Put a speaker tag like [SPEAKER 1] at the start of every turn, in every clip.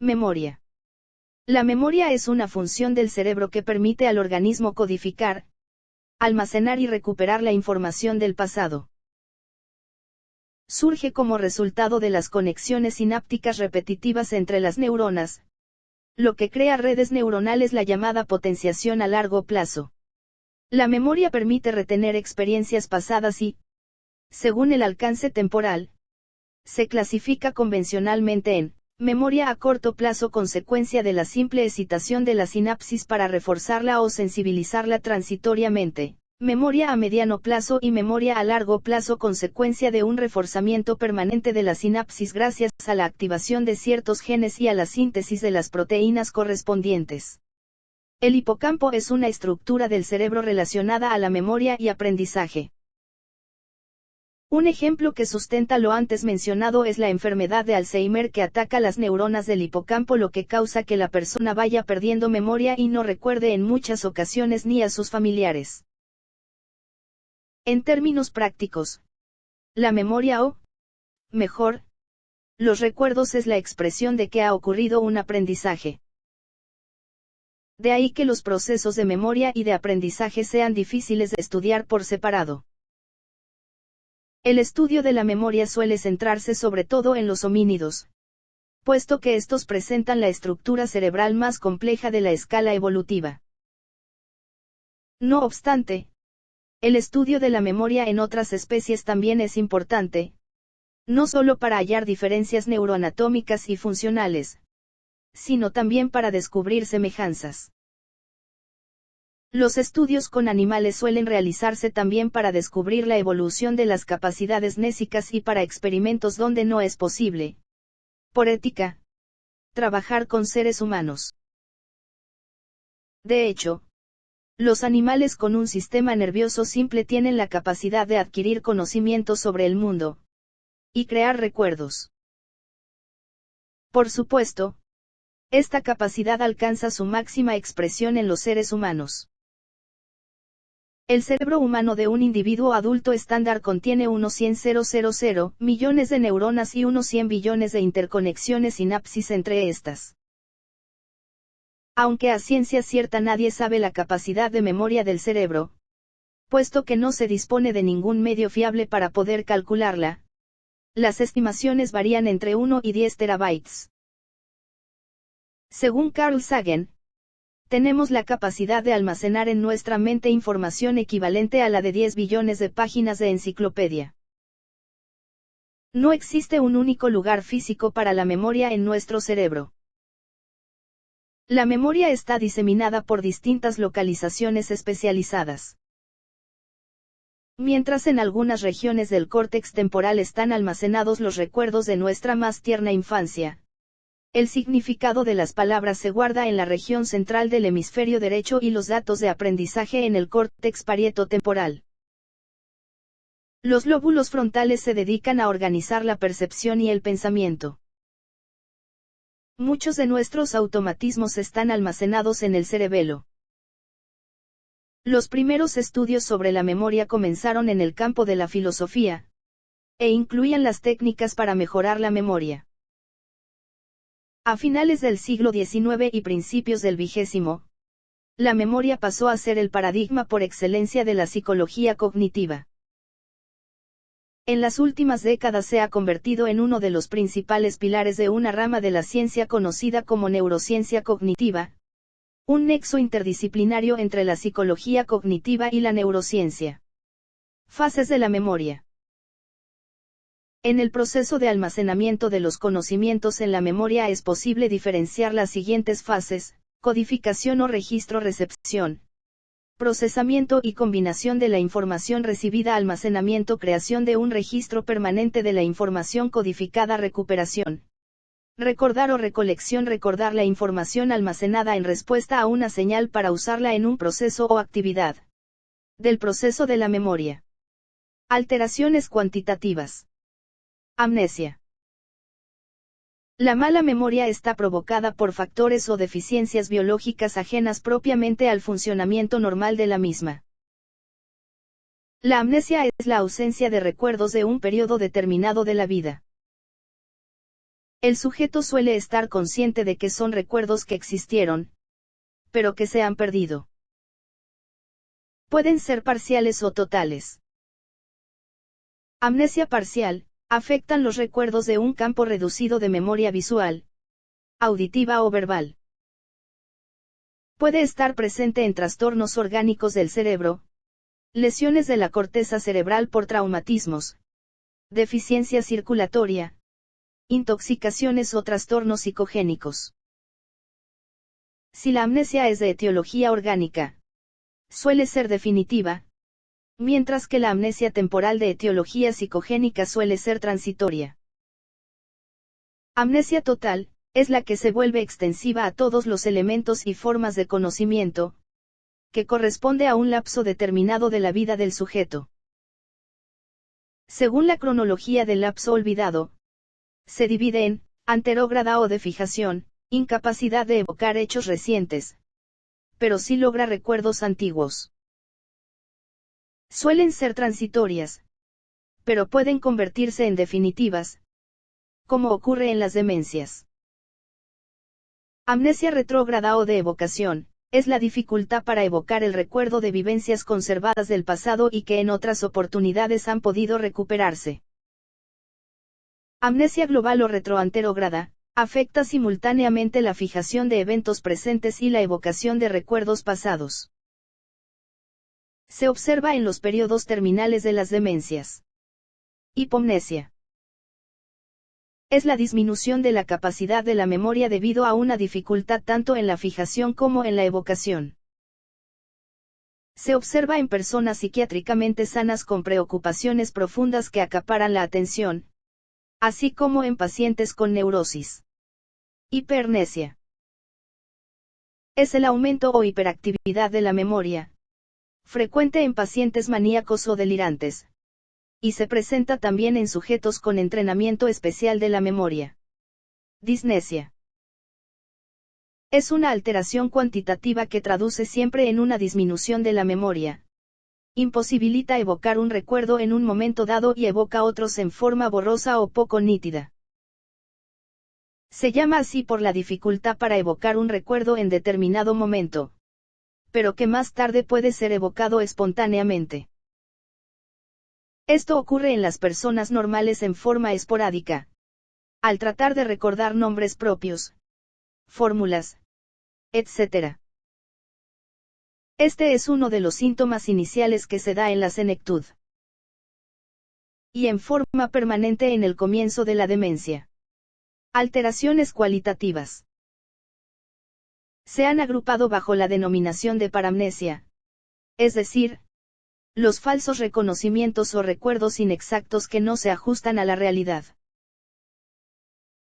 [SPEAKER 1] Memoria. La memoria es una función del cerebro que permite al organismo codificar, almacenar y recuperar la información del pasado. Surge como resultado de las conexiones sinápticas repetitivas entre las neuronas, lo que crea redes neuronales, la llamada potenciación a largo plazo. La memoria permite retener experiencias pasadas y, según el alcance temporal, se clasifica convencionalmente en memoria a corto plazo, consecuencia de la simple excitación de la sinapsis para reforzarla o sensibilizarla transitoriamente; memoria a mediano plazo y memoria a largo plazo, consecuencia de un reforzamiento permanente de la sinapsis gracias a la activación de ciertos genes y a la síntesis de las proteínas correspondientes. El hipocampo es una estructura del cerebro relacionada a la memoria y aprendizaje. Un ejemplo que sustenta lo antes mencionado es la enfermedad de Alzheimer, que ataca las neuronas del hipocampo, lo que causa que la persona vaya perdiendo memoria y no recuerde en muchas ocasiones ni a sus familiares. En términos prácticos, la memoria o, mejor, los recuerdos es la expresión de que ha ocurrido un aprendizaje. De ahí que los procesos de memoria y de aprendizaje sean difíciles de estudiar por separado. El estudio de la memoria suele centrarse sobre todo en los homínidos, puesto que estos presentan la estructura cerebral más compleja de la escala evolutiva. No obstante, el estudio de la memoria en otras especies también es importante, no solo para hallar diferencias neuroanatómicas y funcionales, sino también para descubrir semejanzas. Los estudios con animales suelen realizarse también para descubrir la evolución de las capacidades mnésicas y para experimentos donde no es posible, por ética, trabajar con seres humanos. De hecho, los animales con un sistema nervioso simple tienen la capacidad de adquirir conocimiento sobre el mundo y crear recuerdos. Por supuesto, esta capacidad alcanza su máxima expresión en los seres humanos. El cerebro humano de un individuo adulto estándar contiene unos 100,000 millones de neuronas y unos 100 billones de interconexiones sinapsis entre estas. Aunque a ciencia cierta nadie sabe la capacidad de memoria del cerebro, puesto que no se dispone de ningún medio fiable para poder calcularla, las estimaciones varían entre 1 y 10 terabytes. Según Carl Sagan, tenemos la capacidad de almacenar en nuestra mente información equivalente a la de 10 billones de páginas de enciclopedia. No existe un único lugar físico para la memoria en nuestro cerebro. La memoria está diseminada por distintas localizaciones especializadas. Mientras en algunas regiones del córtex temporal están almacenados los recuerdos de nuestra más tierna infancia, el significado de las palabras se guarda en la región central del hemisferio derecho y los datos de aprendizaje en el córtex parieto-temporal. Los lóbulos frontales se dedican a organizar la percepción y el pensamiento. Muchos de nuestros automatismos están almacenados en el cerebelo. Los primeros estudios sobre la memoria comenzaron en el campo de la filosofía, e incluían las técnicas para mejorar la memoria. A finales del siglo XIX y principios del XX, la memoria pasó a ser el paradigma por excelencia de la psicología cognitiva. En las últimas décadas se ha convertido en uno de los principales pilares de una rama de la ciencia conocida como neurociencia cognitiva, un nexo interdisciplinario entre la psicología cognitiva y la neurociencia. Fases de la memoria. En el proceso de almacenamiento de los conocimientos en la memoria es posible diferenciar las siguientes fases: codificación o registro-recepción, procesamiento y combinación de la información recibida, almacenamiento, creación de un registro permanente de la información codificada, recuperación, recordar o recolección, recordar la información almacenada en respuesta a una señal para usarla en un proceso o actividad del proceso de la memoria. Alteraciones cuantitativas. Amnesia. La mala memoria está provocada por factores o deficiencias biológicas ajenas propiamente al funcionamiento normal de la misma. La amnesia es la ausencia de recuerdos de un periodo determinado de la vida. El sujeto suele estar consciente de que son recuerdos que existieron, pero que se han perdido. Pueden ser parciales o totales. Amnesia parcial, afectan los recuerdos de un campo reducido de memoria visual, auditiva o verbal. Puede estar presente en trastornos orgánicos del cerebro, lesiones de la corteza cerebral por traumatismos, deficiencia circulatoria, intoxicaciones o trastornos psicogénicos. Si la amnesia es de etiología orgánica, suele ser definitiva, mientras que la amnesia temporal de etiología psicogénica suele ser transitoria. Amnesia total, es la que se vuelve extensiva a todos los elementos y formas de conocimiento, que corresponde a un lapso determinado de la vida del sujeto. Según la cronología del lapso olvidado, se divide en anterógrada o de fijación, incapacidad de evocar hechos recientes, pero sí logra recuerdos antiguos. Suelen ser transitorias, pero pueden convertirse en definitivas, como ocurre en las demencias. Amnesia retrógrada o de evocación, es la dificultad para evocar el recuerdo de vivencias conservadas del pasado y que en otras oportunidades han podido recuperarse. Amnesia global o retroanterógrada, afecta simultáneamente la fijación de eventos presentes y la evocación de recuerdos pasados. Se observa en los periodos terminales de las demencias. Hipomnesia. Es la disminución de la capacidad de la memoria debido a una dificultad tanto en la fijación como en la evocación. Se observa en personas psiquiátricamente sanas con preocupaciones profundas que acaparan la atención, así como en pacientes con neurosis. Hipermnesia. Es el aumento o hiperactividad de la memoria, frecuente en pacientes maníacos o delirantes, y se presenta también en sujetos con entrenamiento especial de la memoria. Disnesia. Es una alteración cuantitativa que traduce siempre en una disminución de la memoria. Imposibilita evocar un recuerdo en un momento dado y evoca otros en forma borrosa o poco nítida. Se llama así por la dificultad para evocar un recuerdo en determinado momento, pero que más tarde puede ser evocado espontáneamente. Esto ocurre en las personas normales en forma esporádica, al tratar de recordar nombres propios, fórmulas, etc. Este es uno de los síntomas iniciales que se da en la senectud, y en forma permanente en el comienzo de la demencia. Alteraciones cualitativas. Se han agrupado bajo la denominación de paramnesia, es decir, los falsos reconocimientos o recuerdos inexactos que no se ajustan a la realidad.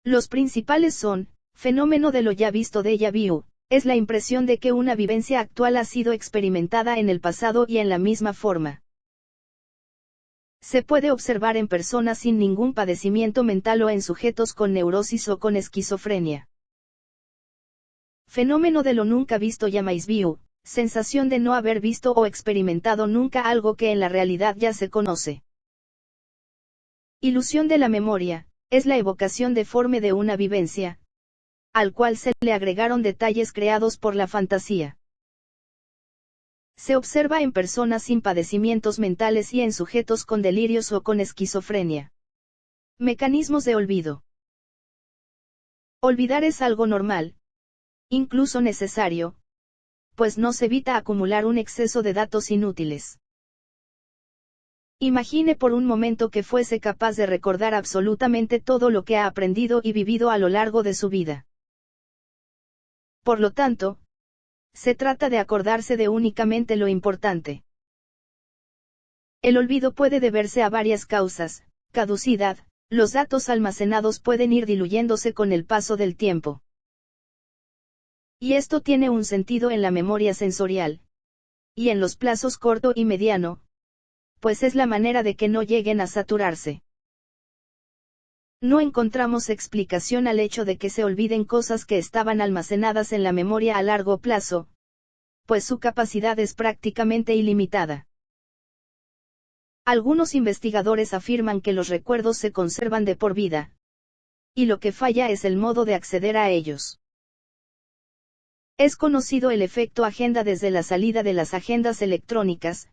[SPEAKER 1] Los principales son, fenómeno de lo ya visto déjà vu, es la impresión de que una vivencia actual ha sido experimentada en el pasado y en la misma forma. Se puede observar en personas sin ningún padecimiento mental o en sujetos con neurosis o con esquizofrenia. Fenómeno de lo nunca visto jamais vu, sensación de no haber visto o experimentado nunca algo que en la realidad ya se conoce. Ilusión de la memoria, es la evocación deforme de una vivencia, al cual se le agregaron detalles creados por la fantasía. Se observa en personas sin padecimientos mentales y en sujetos con delirios o con esquizofrenia. Mecanismos de olvido. Olvidar es algo normal, incluso necesario, pues nos evita acumular un exceso de datos inútiles. Imagine por un momento que fuese capaz de recordar absolutamente todo lo que ha aprendido y vivido a lo largo de su vida. Por lo tanto, se trata de acordarse de únicamente lo importante. El olvido puede deberse a varias causas: caducidad, los datos almacenados pueden ir diluyéndose con el paso del tiempo. Y esto tiene un sentido en la memoria sensorial, y en los plazos corto y mediano, pues es la manera de que no lleguen a saturarse. No encontramos explicación al hecho de que se olviden cosas que estaban almacenadas en la memoria a largo plazo, pues su capacidad es prácticamente ilimitada. Algunos investigadores afirman que los recuerdos se conservan de por vida, y lo que falla es el modo de acceder a ellos. Es conocido el efecto agenda desde la salida de las agendas electrónicas,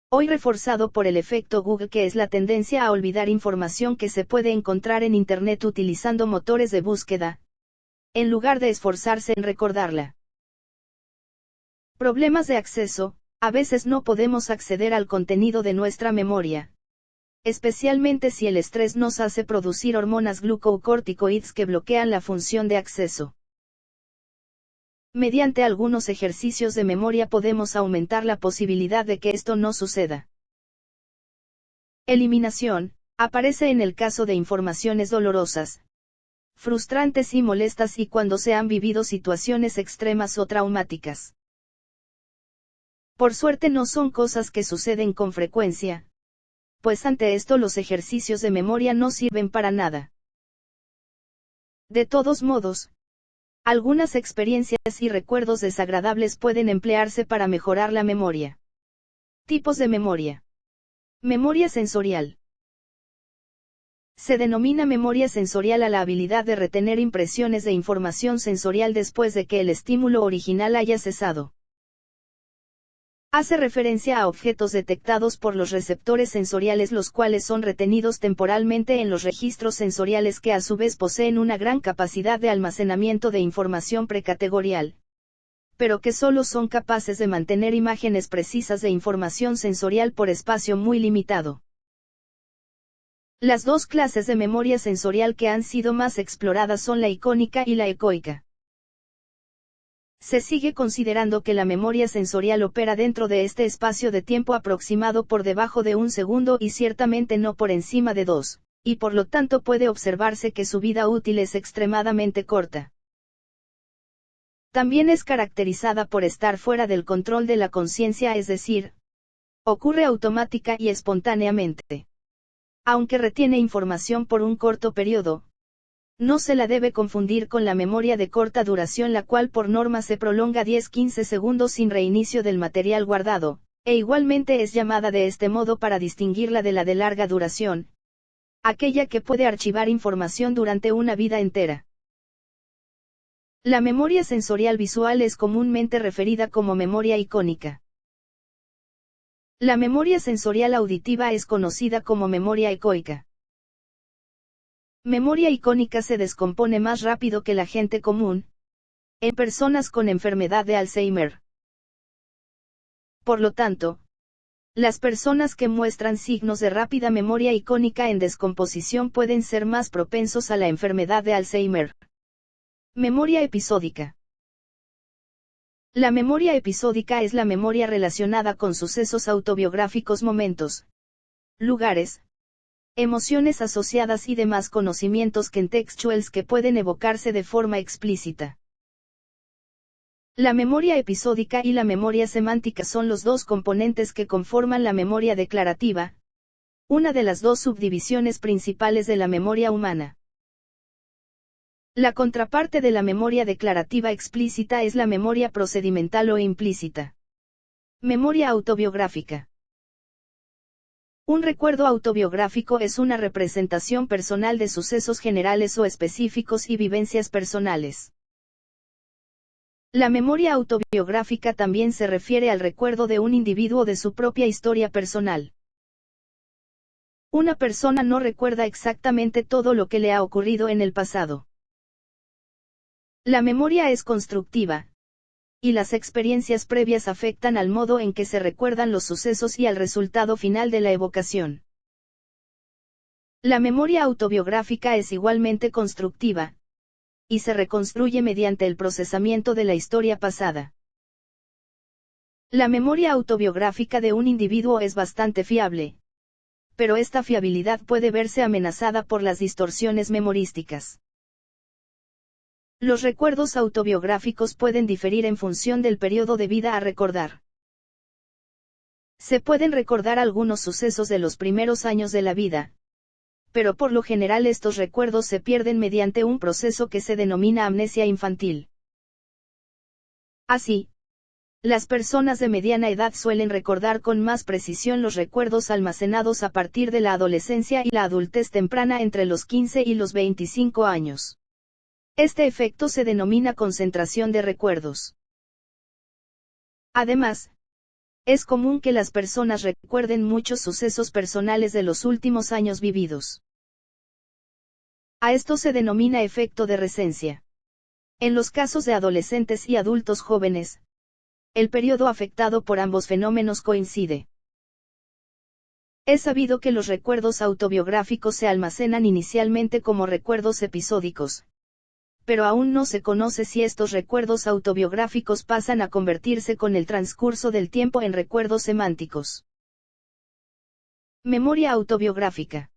[SPEAKER 1] hoy reforzado por el efecto Google, que es la tendencia a olvidar información que se puede encontrar en Internet utilizando motores de búsqueda, en lugar de esforzarse en recordarla. Problemas de acceso: a veces no podemos acceder al contenido de nuestra memoria, especialmente si el estrés nos hace producir hormonas glucocorticoides que bloquean la función de acceso. Mediante algunos ejercicios de memoria podemos aumentar la posibilidad de que esto no suceda. Eliminación: aparece en el caso de informaciones dolorosas, frustrantes y molestas, y cuando se han vivido situaciones extremas o traumáticas. Por suerte no son cosas que suceden con frecuencia, pues ante esto los ejercicios de memoria no sirven para nada. De todos modos, algunas experiencias y recuerdos desagradables pueden emplearse para mejorar la memoria. Tipos de memoria. Memoria sensorial. Se denomina memoria sensorial a la habilidad de retener impresiones de información sensorial después de que el estímulo original haya cesado. Hace referencia a objetos detectados por los receptores sensoriales, los cuales son retenidos temporalmente en los registros sensoriales, que a su vez poseen una gran capacidad de almacenamiento de información precategorial, pero que solo son capaces de mantener imágenes precisas de información sensorial por espacio muy limitado. Las dos clases de memoria sensorial que han sido más exploradas son la icónica y la ecoica. Se sigue considerando que la memoria sensorial opera dentro de este espacio de tiempo aproximado por debajo de 1 segundo y ciertamente no por encima de 2, y por lo tanto puede observarse que su vida útil es extremadamente corta. También es caracterizada por estar fuera del control de la conciencia, es decir, ocurre automática y espontáneamente. Aunque retiene información por un corto periodo, no se la debe confundir con la memoria de corta duración, la cual por norma se prolonga 10-15 segundos sin reinicio del material guardado, e igualmente es llamada de este modo para distinguirla de la de larga duración, aquella que puede archivar información durante una vida entera. La memoria sensorial visual es comúnmente referida como memoria icónica. La memoria sensorial auditiva es conocida como memoria ecoica. Memoria icónica se descompone más rápido que la gente común, en personas con enfermedad de Alzheimer. Por lo tanto, las personas que muestran signos de rápida memoria icónica en descomposición pueden ser más propensos a la enfermedad de Alzheimer. Memoria episódica. La memoria episódica es la memoria relacionada con sucesos autobiográficos, momentos, lugares, emociones asociadas y demás conocimientos contextuales que pueden evocarse de forma explícita. La memoria episódica y la memoria semántica son los dos componentes que conforman la memoria declarativa, una de las dos subdivisiones principales de la memoria humana. La contraparte de la memoria declarativa explícita es la memoria procedimental o implícita. Memoria autobiográfica. Un recuerdo autobiográfico es una representación personal de sucesos generales o específicos y vivencias personales. La memoria autobiográfica también se refiere al recuerdo de un individuo de su propia historia personal. Una persona no recuerda exactamente todo lo que le ha ocurrido en el pasado. La memoria es constructiva, y las experiencias previas afectan al modo en que se recuerdan los sucesos y al resultado final de la evocación. La memoria autobiográfica es igualmente constructiva, y se reconstruye mediante el procesamiento de la historia pasada. La memoria autobiográfica de un individuo es bastante fiable, pero esta fiabilidad puede verse amenazada por las distorsiones memorísticas. Los recuerdos autobiográficos pueden diferir en función del periodo de vida a recordar. Se pueden recordar algunos sucesos de los primeros años de la vida, pero por lo general estos recuerdos se pierden mediante un proceso que se denomina amnesia infantil. Así, Las personas de mediana edad suelen recordar con más precisión los recuerdos almacenados a partir de la adolescencia y la adultez temprana entre los 15 y los 25 años. Este efecto se denomina concentración de recuerdos. Además, es común que las personas recuerden muchos sucesos personales de los últimos años vividos. A esto se denomina efecto de recencia. En los casos de adolescentes y adultos jóvenes, el periodo afectado por ambos fenómenos coincide. Es sabido que los recuerdos autobiográficos se almacenan inicialmente como recuerdos episódicos, pero aún no se conoce si estos recuerdos autobiográficos pasan a convertirse con el transcurso del tiempo en recuerdos semánticos. Memoria autobiográfica.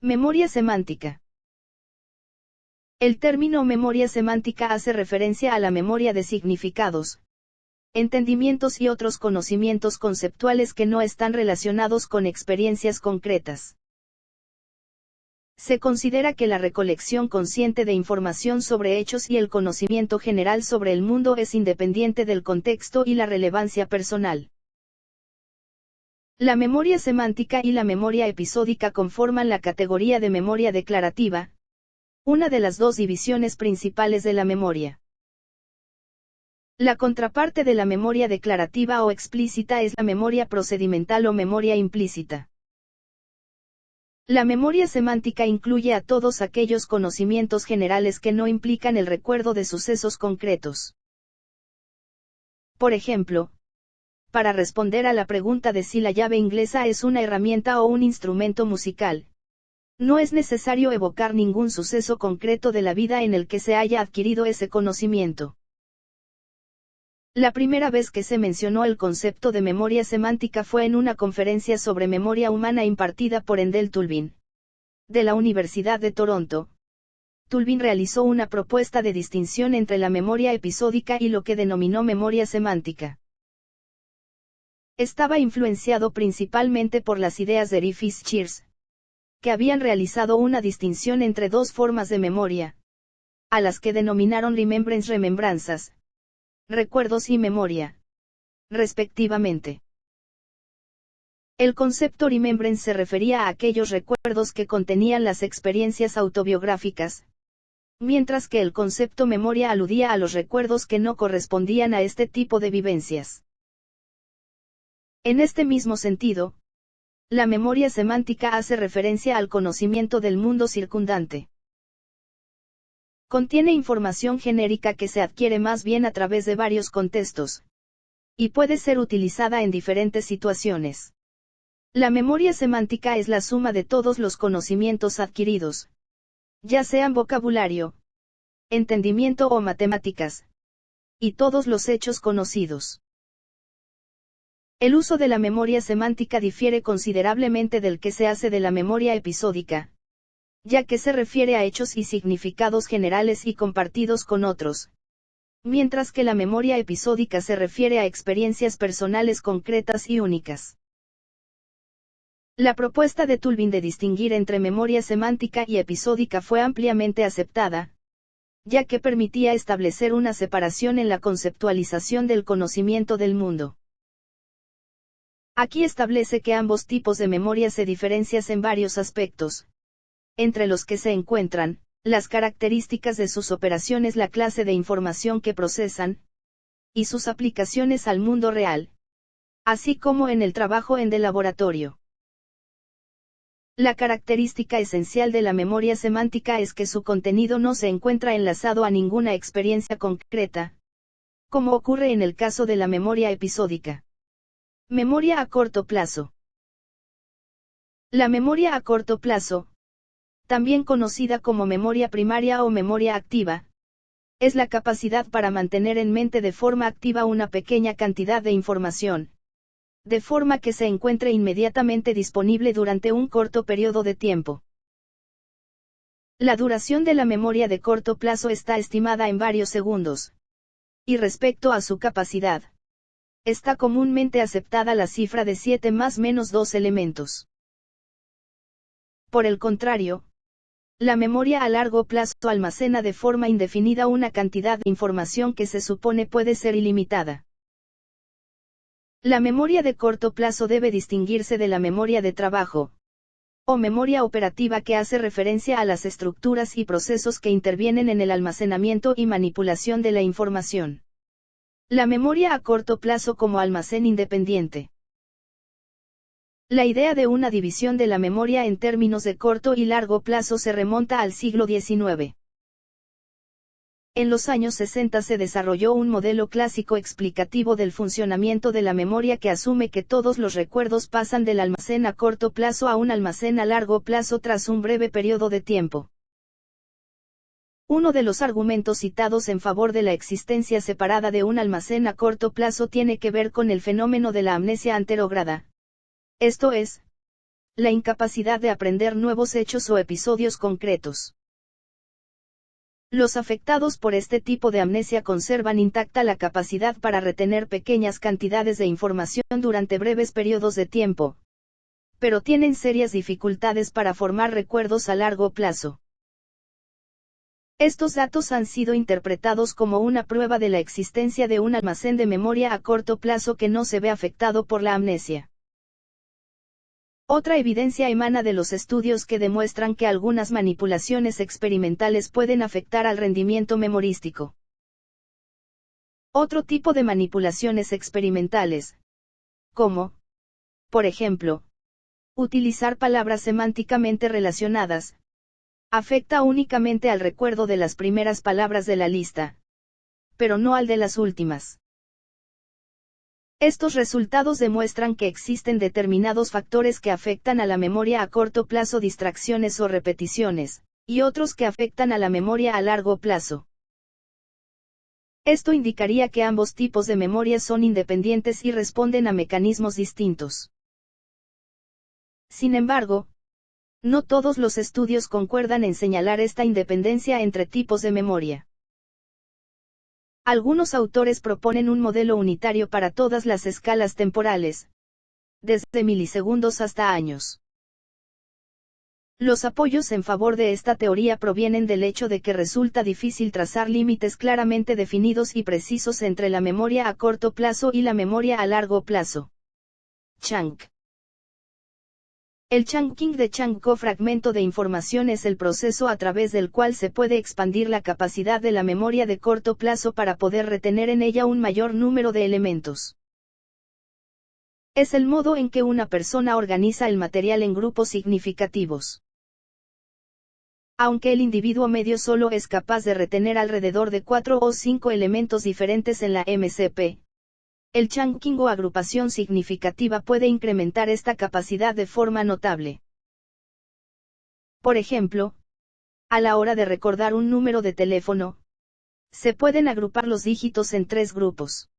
[SPEAKER 1] Memoria semántica. El término memoria semántica hace referencia a la memoria de significados, entendimientos y otros conocimientos conceptuales que no están relacionados con experiencias concretas. Se considera que la recolección consciente de información sobre hechos y el conocimiento general sobre el mundo es independiente del contexto y la relevancia personal. La memoria semántica y la memoria episódica conforman la categoría de memoria declarativa, una de las dos divisiones principales de la memoria. La contraparte de la memoria declarativa o explícita es la memoria procedimental o memoria implícita. La memoria semántica incluye a todos aquellos conocimientos generales que no implican el recuerdo de sucesos concretos. Por ejemplo, para responder a la pregunta de si la llave inglesa es una herramienta o un instrumento musical, no es necesario evocar ningún suceso concreto de la vida en el que se haya adquirido ese conocimiento. La primera vez que se mencionó el concepto de memoria semántica fue en una conferencia sobre memoria humana impartida por Endel Tulbin, de la Universidad de Toronto. Tulbin realizó una propuesta de distinción entre la memoria episódica y lo que denominó memoria semántica. Estaba influenciado principalmente por las ideas de Rufus Cheers, que habían realizado una distinción entre dos formas de memoria, a las que denominaron remembranzas, recuerdos y memoria, respectivamente. El concepto remembrance se refería a aquellos recuerdos que contenían las experiencias autobiográficas, mientras que el concepto memoria aludía a los recuerdos que no correspondían a este tipo de vivencias. En este mismo sentido, la memoria semántica hace referencia al conocimiento del mundo circundante. Contiene información genérica que se adquiere más bien a través de varios contextos, y puede ser utilizada en diferentes situaciones. La memoria semántica es la suma de todos los conocimientos adquiridos, ya sean vocabulario, entendimiento o matemáticas, y todos los hechos conocidos. El uso de la memoria semántica difiere considerablemente del que se hace de la memoria episódica, ya que se refiere a hechos y significados generales y compartidos con otros, mientras que la memoria episódica se refiere a experiencias personales concretas y únicas. La propuesta de Tulbin de distinguir entre memoria semántica y episódica fue ampliamente aceptada, ya que permitía establecer una separación en la conceptualización del conocimiento del mundo. Aquí establece que ambos tipos de memoria se diferencian en varios aspectos, entre los que se encuentran, las características de sus operaciones, la clase de información que procesan, y sus aplicaciones al mundo real, así como en el trabajo en el laboratorio. La característica esencial de la memoria semántica es que su contenido no se encuentra enlazado a ninguna experiencia concreta, como ocurre en el caso de la memoria episódica. Memoria a corto plazo. La memoria a corto plazo, también conocida como memoria primaria o memoria activa, es la capacidad para mantener en mente de forma activa una pequeña cantidad de información, de forma que se encuentre inmediatamente disponible durante un corto periodo de tiempo. La duración de la memoria de corto plazo está estimada en varios segundos. Y respecto a su capacidad, está comúnmente aceptada la cifra de 7 más menos 2 elementos. Por el contrario, la memoria a largo plazo almacena de forma indefinida una cantidad de información que se supone puede ser ilimitada. La memoria de corto plazo debe distinguirse de la memoria de trabajo, o memoria operativa, que hace referencia a las estructuras y procesos que intervienen en el almacenamiento y manipulación de la información. La memoria a corto plazo como almacén independiente. La idea de una división de la memoria en términos de corto y largo plazo se remonta al siglo XIX. En los años 60 se desarrolló un modelo clásico explicativo del funcionamiento de la memoria que asume que todos los recuerdos pasan del almacén a corto plazo a un almacén a largo plazo tras un breve periodo de tiempo. Uno de los argumentos citados en favor de la existencia separada de un almacén a corto plazo tiene que ver con el fenómeno de la amnesia anterógrada. Esto es, la incapacidad de aprender nuevos hechos o episodios concretos. Los afectados por este tipo de amnesia conservan intacta la capacidad para retener pequeñas cantidades de información durante breves periodos de tiempo, pero tienen serias dificultades para formar recuerdos a largo plazo. Estos datos han sido interpretados como una prueba de la existencia de un almacén de memoria a corto plazo que no se ve afectado por la amnesia. Otra evidencia emana de los estudios que demuestran que algunas manipulaciones experimentales pueden afectar al rendimiento memorístico. Otro tipo de manipulaciones experimentales, como, por ejemplo, utilizar palabras semánticamente relacionadas, afecta únicamente al recuerdo de las primeras palabras de la lista, pero no al de las últimas. Estos resultados demuestran que existen determinados factores que afectan a la memoria a corto plazo, distracciones o repeticiones, y otros que afectan a la memoria a largo plazo. Esto indicaría que ambos tipos de memoria son independientes y responden a mecanismos distintos. Sin embargo, no todos los estudios concuerdan en señalar esta independencia entre tipos de memoria. Algunos autores proponen un modelo unitario para todas las escalas temporales, desde milisegundos hasta años. Los apoyos en favor de esta teoría provienen del hecho de que resulta difícil trazar límites claramente definidos y precisos entre la memoria a corto plazo y la memoria a largo plazo. Chunk. El chunking de chunk o fragmento de información es el proceso a través del cual se puede expandir la capacidad de la memoria de corto plazo para poder retener en ella un mayor número de elementos. Es el modo en que una persona organiza el material en grupos significativos. Aunque el individuo medio solo es capaz de retener alrededor de 4 o 5 elementos diferentes en la MCP, el chunking o agrupación significativa puede incrementar esta capacidad de forma notable. Por ejemplo, a la hora de recordar un número de teléfono, se pueden agrupar los dígitos en 3 grupos.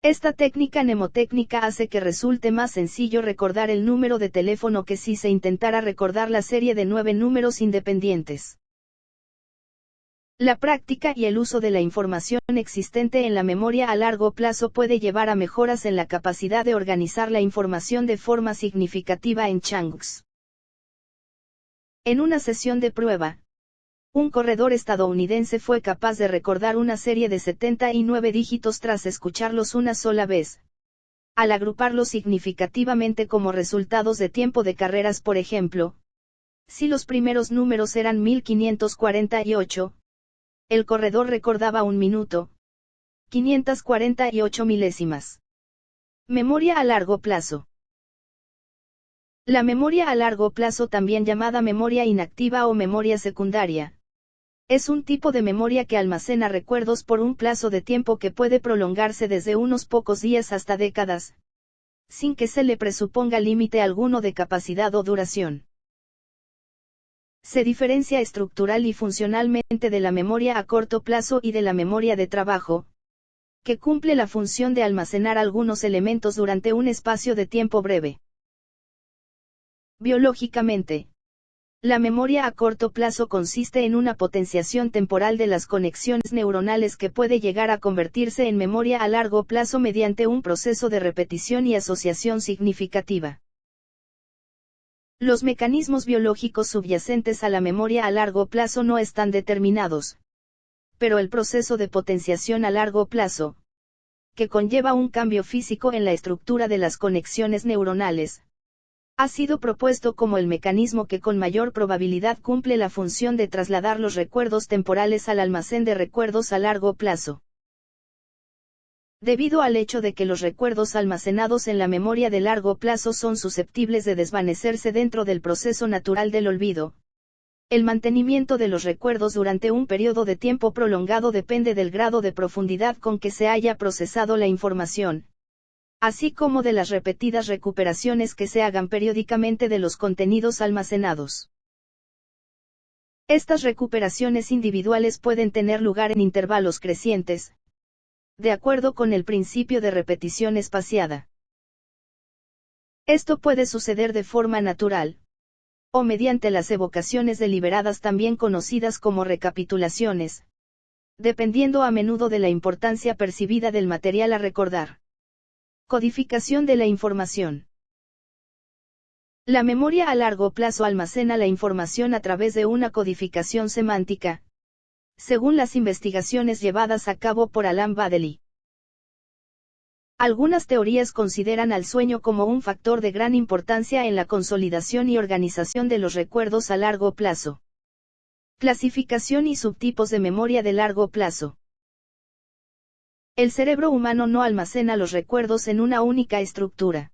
[SPEAKER 1] Esta técnica mnemotécnica hace que resulte más sencillo recordar el número de teléfono que si se intentara recordar la serie de 9 números independientes. La práctica y el uso de la información existente en la memoria a largo plazo puede llevar a mejoras en la capacidad de organizar la información de forma significativa en chunks. En una sesión de prueba, un corredor estadounidense fue capaz de recordar una serie de 79 dígitos tras escucharlos una sola vez, al agruparlos significativamente como resultados de tiempo de carreras. Por ejemplo, si los primeros números eran 1548, el corredor recordaba 1 minuto, 548 milésimas. Memoria a largo plazo. La memoria a largo plazo, también llamada memoria inactiva o memoria secundaria, es un tipo de memoria que almacena recuerdos por un plazo de tiempo que puede prolongarse desde unos pocos días hasta décadas, sin que se le presuponga límite alguno de capacidad o duración. Se diferencia estructural y funcionalmente de la memoria a corto plazo y de la memoria de trabajo, que cumple la función de almacenar algunos elementos durante un espacio de tiempo breve. Biológicamente, la memoria a corto plazo consiste en una potenciación temporal de las conexiones neuronales que puede llegar a convertirse en memoria a largo plazo mediante un proceso de repetición y asociación significativa. Los mecanismos biológicos subyacentes a la memoria a largo plazo no están determinados, pero el proceso de potenciación a largo plazo, que conlleva un cambio físico en la estructura de las conexiones neuronales, ha sido propuesto como el mecanismo que con mayor probabilidad cumple la función de trasladar los recuerdos temporales al almacén de recuerdos a largo plazo. Debido al hecho de que los recuerdos almacenados en la memoria de largo plazo son susceptibles de desvanecerse dentro del proceso natural del olvido, el mantenimiento de los recuerdos durante un periodo de tiempo prolongado depende del grado de profundidad con que se haya procesado la información, así como de las repetidas recuperaciones que se hagan periódicamente de los contenidos almacenados. Estas recuperaciones individuales pueden tener lugar en intervalos crecientes, de acuerdo con el principio de repetición espaciada. Esto puede suceder de forma natural, o mediante las evocaciones deliberadas también conocidas como recapitulaciones, dependiendo a menudo de la importancia percibida del material a recordar. Codificación de la información. La memoria a largo plazo almacena la información a través de una codificación semántica, según las investigaciones llevadas a cabo por Alan Baddeley. Algunas teorías consideran al sueño como un factor de gran importancia en la consolidación y organización de los recuerdos a largo plazo. Clasificación y subtipos de memoria de largo plazo. El cerebro humano no almacena los recuerdos en una única estructura.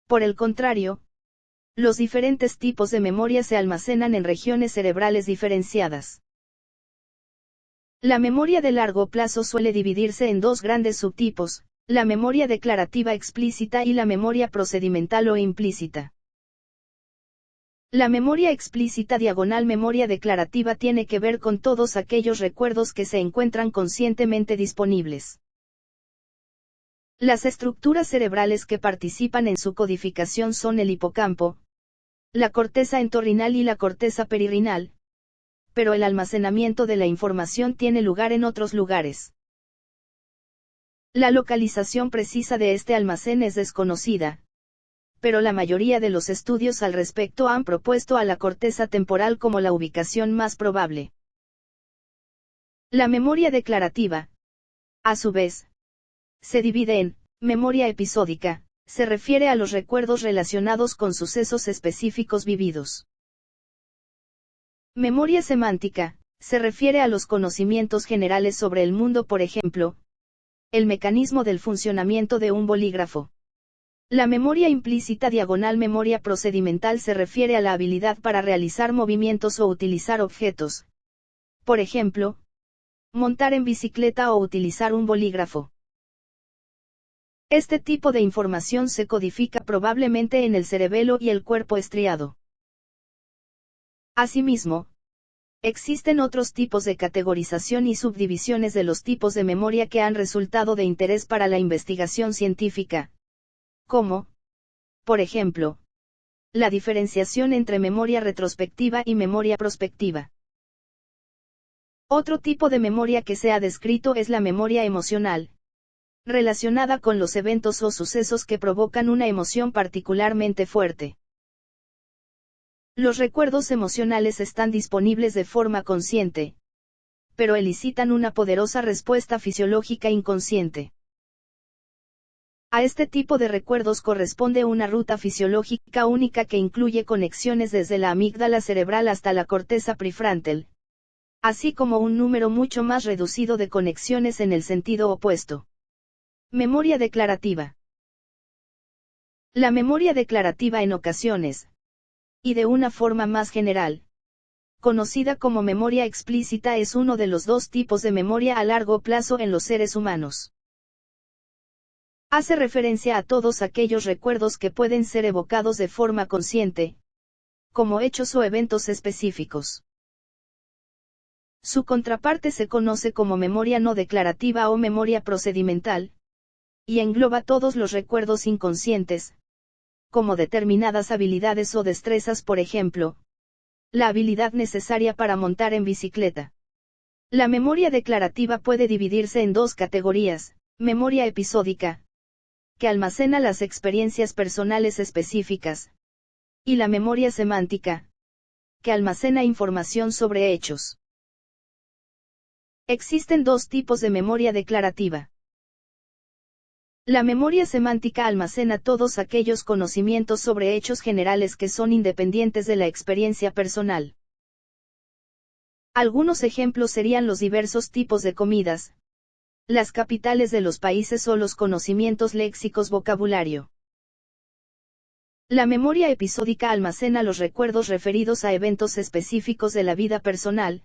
[SPEAKER 1] Por el contrario, los diferentes tipos de memoria se almacenan en regiones cerebrales diferenciadas. La memoria de largo plazo suele dividirse en dos grandes subtipos, la memoria declarativa explícita y la memoria procedimental o implícita. La memoria explícita / memoria declarativa tiene que ver con todos aquellos recuerdos que se encuentran conscientemente disponibles. Las estructuras cerebrales que participan en su codificación son el hipocampo, la corteza entorrinal y la corteza peririnal, pero el almacenamiento de la información tiene lugar en otros lugares. La localización precisa de este almacén es desconocida, pero la mayoría de los estudios al respecto han propuesto a la corteza temporal como la ubicación más probable. La memoria declarativa, a su vez, se divide en memoria episódica, se refiere a los recuerdos relacionados con sucesos específicos vividos. Memoria semántica, se refiere a los conocimientos generales sobre el mundo, por ejemplo, el mecanismo del funcionamiento de un bolígrafo. La memoria implícita / memoria procedimental se refiere a la habilidad para realizar movimientos o utilizar objetos. Por ejemplo, montar en bicicleta o utilizar un bolígrafo. Este tipo de información se codifica probablemente en el cerebelo y el cuerpo estriado. Asimismo, existen otros tipos de categorización y subdivisiones de los tipos de memoria que han resultado de interés para la investigación científica, como, por ejemplo, la diferenciación entre memoria retrospectiva y memoria prospectiva. Otro tipo de memoria que se ha descrito es la memoria emocional, relacionada con los eventos o sucesos que provocan una emoción particularmente fuerte. Los recuerdos emocionales están disponibles de forma consciente, pero elicitan una poderosa respuesta fisiológica inconsciente. A este tipo de recuerdos corresponde una ruta fisiológica única que incluye conexiones desde la amígdala cerebral hasta la corteza prefrontal, así como un número mucho más reducido de conexiones en el sentido opuesto. Memoria declarativa. La memoria declarativa en ocasiones, y de una forma más general, conocida como memoria explícita, es uno de los dos tipos de memoria a largo plazo en los seres humanos. Hace referencia a todos aquellos recuerdos que pueden ser evocados de forma consciente, como hechos o eventos específicos. Su contraparte se conoce como memoria no declarativa o memoria procedimental, y engloba todos los recuerdos inconscientes, como determinadas habilidades o destrezas, por ejemplo, la habilidad necesaria para montar en bicicleta. La memoria declarativa puede dividirse en dos categorías: memoria episódica, que almacena las experiencias personales específicas, y la memoria semántica, que almacena información sobre hechos. Existen dos tipos de memoria declarativa. La memoria semántica almacena todos aquellos conocimientos sobre hechos generales que son independientes de la experiencia personal. Algunos ejemplos serían los diversos tipos de comidas, las capitales de los países o los conocimientos léxicos vocabulario. La memoria episódica almacena los recuerdos referidos a eventos específicos de la vida personal,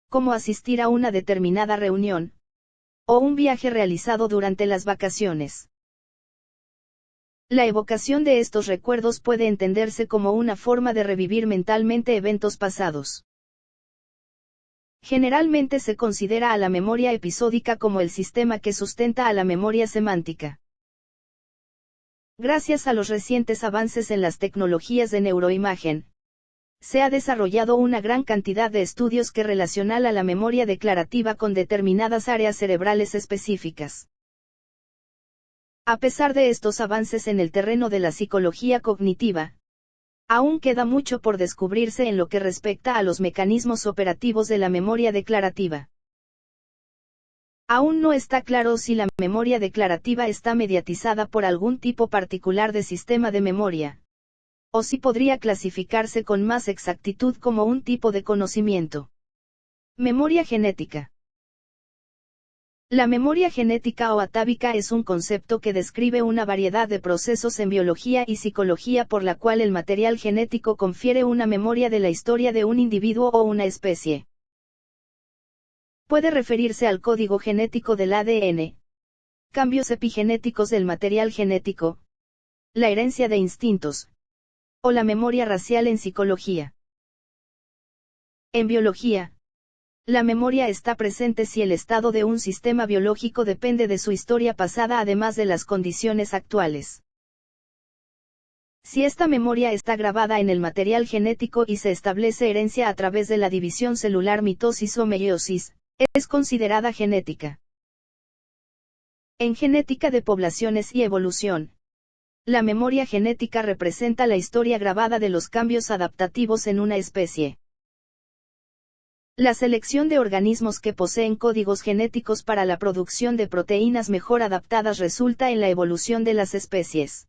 [SPEAKER 1] como asistir a una determinada reunión, o un viaje realizado durante las vacaciones. La evocación de estos recuerdos puede entenderse como una forma de revivir mentalmente eventos pasados. Generalmente se considera a la memoria episódica como el sistema que sustenta a la memoria semántica. Gracias a los recientes avances en las tecnologías de neuroimagen, se ha desarrollado una gran cantidad de estudios que relacionan a la memoria declarativa con determinadas áreas cerebrales específicas. A pesar de estos avances en el terreno de la psicología cognitiva, aún queda mucho por descubrirse en lo que respecta a los mecanismos operativos de la memoria declarativa. Aún no está claro si la memoria declarativa está mediatizada por algún tipo particular de sistema de memoria, o si podría clasificarse con más exactitud como un tipo de conocimiento. Memoria genética. La memoria genética o atávica es un concepto que describe una variedad de procesos en biología y psicología por la cual el material genético confiere una memoria de la historia de un individuo o una especie. Puede referirse al código genético del ADN, cambios epigenéticos del material genético, la herencia de instintos, o la memoria racial en psicología. En biología, la memoria está presente si el estado de un sistema biológico depende de su historia pasada además de las condiciones actuales. Si esta memoria está grabada en el material genético y se establece herencia a través de la división celular mitosis o meiosis, es considerada genética. En genética de poblaciones y evolución, la memoria genética representa la historia grabada de los cambios adaptativos en una especie. La selección de organismos que poseen códigos genéticos para la producción de proteínas mejor adaptadas resulta en la evolución de las especies.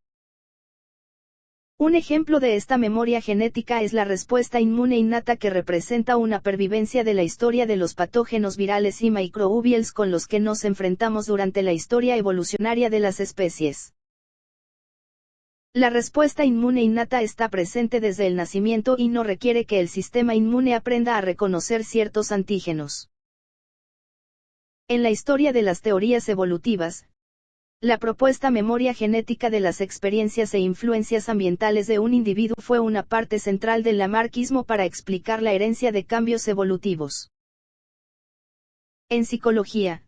[SPEAKER 1] Un ejemplo de esta memoria genética es la respuesta inmune innata que representa una pervivencia de la historia de los patógenos virales y microbials con los que nos enfrentamos durante la historia evolucionaria de las especies. La respuesta inmune innata está presente desde el nacimiento y no requiere que el sistema inmune aprenda a reconocer ciertos antígenos. En la historia de las teorías evolutivas, la propuesta memoria genética de las experiencias e influencias ambientales de un individuo fue una parte central del lamarckismo para explicar la herencia de cambios evolutivos. En psicología,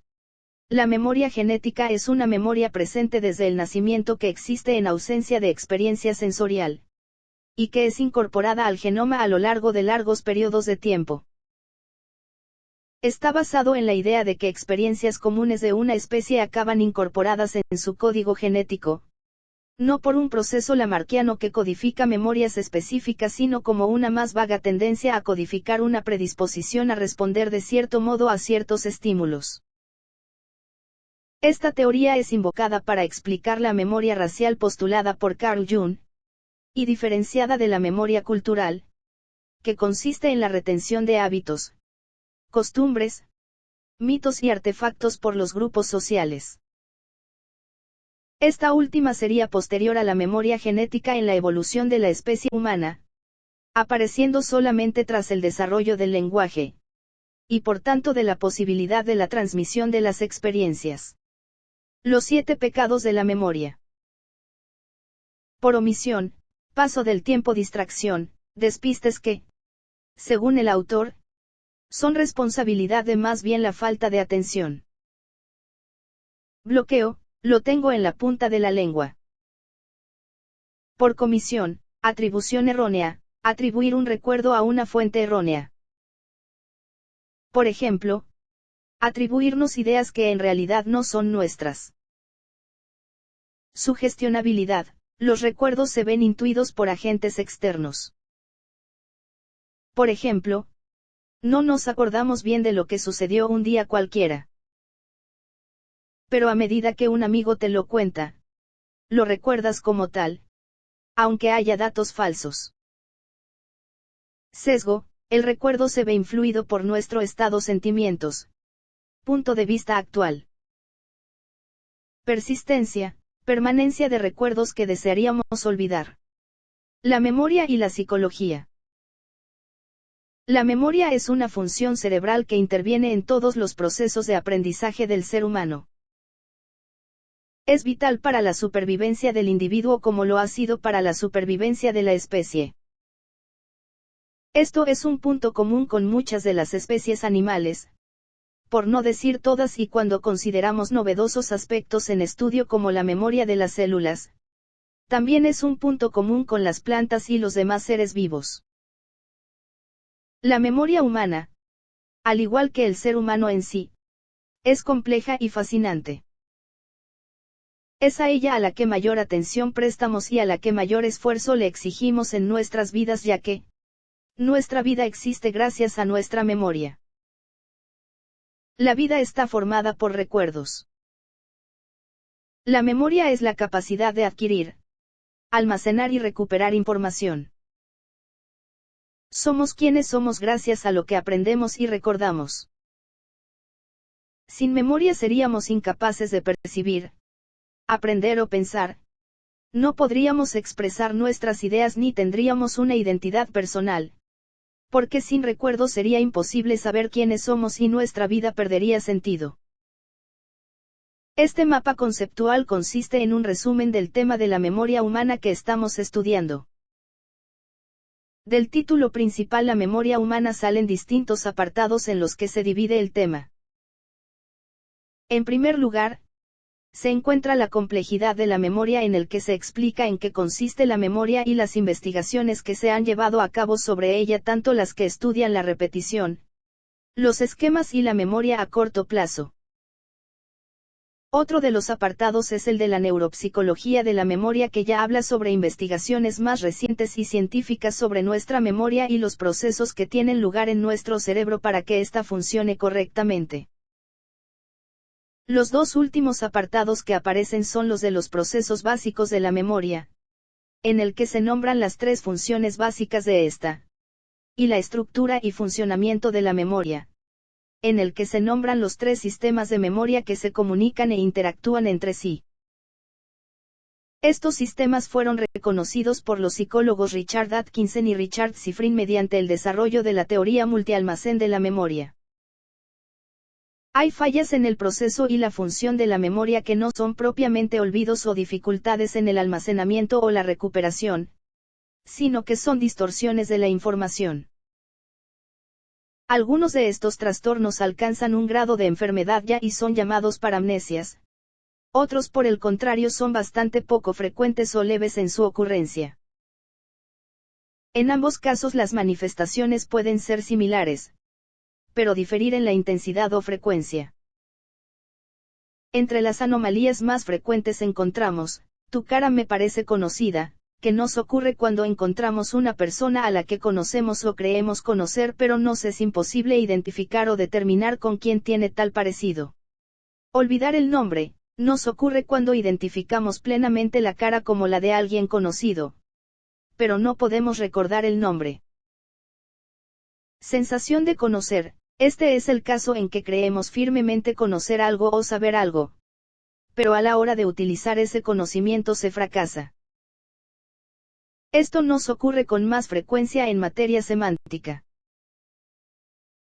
[SPEAKER 1] la memoria genética es una memoria presente desde el nacimiento que existe en ausencia de experiencia sensorial, y que es incorporada al genoma a lo largo de largos periodos de tiempo. Está basado en la idea de que experiencias comunes de una especie acaban incorporadas en su código genético, no por un proceso lamarckiano que codifica memorias específicas sino como una más vaga tendencia a codificar una predisposición a responder de cierto modo a ciertos estímulos. Esta teoría es invocada para explicar la memoria racial postulada por Carl Jung, y diferenciada de la memoria cultural, que consiste en la retención de hábitos, costumbres, mitos y artefactos por los grupos sociales. Esta última sería posterior a la memoria genética en la evolución de la especie humana, apareciendo solamente tras el desarrollo del lenguaje, y por tanto de la posibilidad de la transmisión de las experiencias. Los 7 pecados de la memoria. Por omisión, paso del tiempo, distracción, despistes que, según el autor, son responsabilidad de más bien la falta de atención. Bloqueo, lo tengo en la punta de la lengua. Por comisión, atribución errónea, atribuir un recuerdo a una fuente errónea. Por ejemplo, atribuirnos ideas que en realidad no son nuestras. Sugestionabilidad, los recuerdos se ven intuidos por agentes externos. Por ejemplo, no nos acordamos bien de lo que sucedió un día cualquiera. pero a medida que un amigo te lo cuenta, lo recuerdas como tal, aunque haya datos falsos. Sesgo: el recuerdo se ve influido por nuestro estado, sentimientos, punto de vista actual. Persistencia: permanencia de recuerdos que desearíamos olvidar. La memoria y la psicología. La memoria es una función cerebral que interviene en todos los procesos de aprendizaje del ser humano. Es vital para la supervivencia del individuo como lo ha sido para la supervivencia de la especie. Esto es un punto común con muchas de las especies animales, por no decir todas, y cuando consideramos novedosos aspectos en estudio como la memoria de las células, también es un punto común con las plantas y los demás seres vivos. La memoria humana, al igual que el ser humano en sí, es compleja y fascinante. Es a ella a la que mayor atención prestamos y a la que mayor esfuerzo le exigimos en nuestras vidas, ya que nuestra vida existe gracias a nuestra memoria. La vida está formada por recuerdos. La memoria es la capacidad de adquirir, almacenar y recuperar información. Somos quienes somos gracias a lo que aprendemos y recordamos. Sin memoria seríamos incapaces de percibir, aprender o pensar. No podríamos expresar nuestras ideas ni tendríamos una identidad personal. Porque sin recuerdo sería imposible saber quiénes somos y nuestra vida perdería sentido. Este mapa conceptual consiste en un resumen del tema de la memoria humana que estamos estudiando. Del título principal, la memoria humana, salen distintos apartados en los que se divide el tema. En primer lugar, se encuentra la complejidad de la memoria, en el que se explica en qué consiste la memoria y las investigaciones que se han llevado a cabo sobre ella, tanto las que estudian la repetición, los esquemas y la memoria a corto plazo. Otro de los apartados es el de la neuropsicología de la memoria, que ya habla sobre investigaciones más recientes y científicas sobre nuestra memoria y los procesos que tienen lugar en nuestro cerebro para que ésta funcione correctamente. Los dos últimos apartados que aparecen son los de los procesos básicos de la memoria, en el que se nombran las tres funciones básicas de esta, y la estructura y funcionamiento de la memoria, en el que se nombran los tres sistemas de memoria que se comunican e interactúan entre sí. Estos sistemas fueron reconocidos por los psicólogos Richard Atkinson y Richard Sifrin mediante el desarrollo de la teoría multialmacén de la memoria. Hay fallas en el proceso y la función de la memoria que no son propiamente olvidos o dificultades en el almacenamiento o la recuperación, sino que son distorsiones de la información. Algunos de estos trastornos alcanzan un grado de enfermedad ya y son llamados paramnesias. Otros, por el contrario, son bastante poco frecuentes o leves en su ocurrencia. En ambos casos las manifestaciones pueden ser similares, pero diferir en la intensidad o frecuencia. Entre las anomalías más frecuentes encontramos: tu cara me parece conocida, que nos ocurre cuando encontramos una persona a la que conocemos o creemos conocer, pero nos es imposible identificar o determinar con quién tiene tal parecido. Olvidar el nombre: nos ocurre cuando identificamos plenamente la cara como la de alguien conocido, pero no podemos recordar el nombre. Sensación de conocer: este es el caso en que creemos firmemente conocer algo o saber algo, pero a la hora de utilizar ese conocimiento se fracasa. Esto nos ocurre con más frecuencia en materia semántica.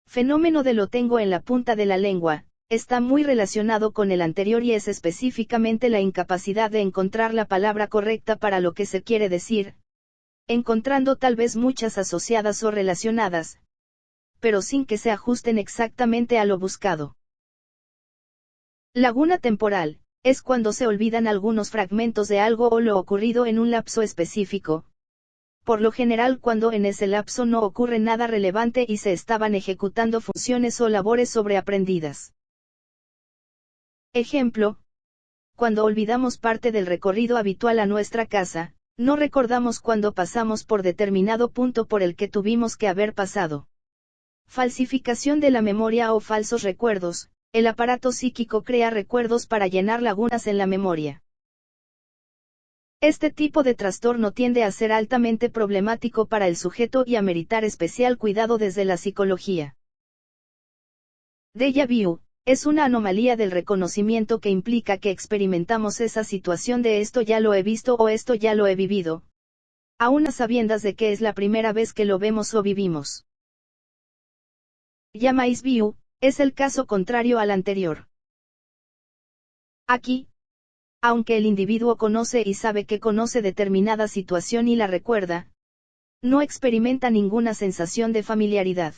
[SPEAKER 1] Fenómeno de lo tengo en la punta de la lengua: está muy relacionado con el anterior y es específicamente la incapacidad de encontrar la palabra correcta para lo que se quiere decir, encontrando tal vez muchas asociadas o relacionadas, pero sin que se ajusten exactamente a lo buscado. Laguna temporal: es cuando se olvidan algunos fragmentos de algo o lo ocurrido en un lapso específico, por lo general cuando en ese lapso no ocurre nada relevante y se estaban ejecutando funciones o labores sobreaprendidas. Ejemplo: cuando olvidamos parte del recorrido habitual a nuestra casa, no recordamos cuándo pasamos por determinado punto por el que tuvimos que haber pasado. Falsificación de la memoria o falsos recuerdos: el aparato psíquico crea recuerdos para llenar lagunas en la memoria. Este tipo de trastorno tiende a ser altamente problemático para el sujeto y a meritar especial cuidado desde la psicología. Déjà vu es una anomalía del reconocimiento que implica que experimentamos esa situación de esto ya lo he visto o esto ya lo he vivido, aún a sabiendas de que es la primera vez que lo vemos o vivimos. Jamais vu es el caso contrario al anterior. Aquí, aunque el individuo conoce y sabe que conoce determinada situación y la recuerda, no experimenta ninguna sensación de familiaridad.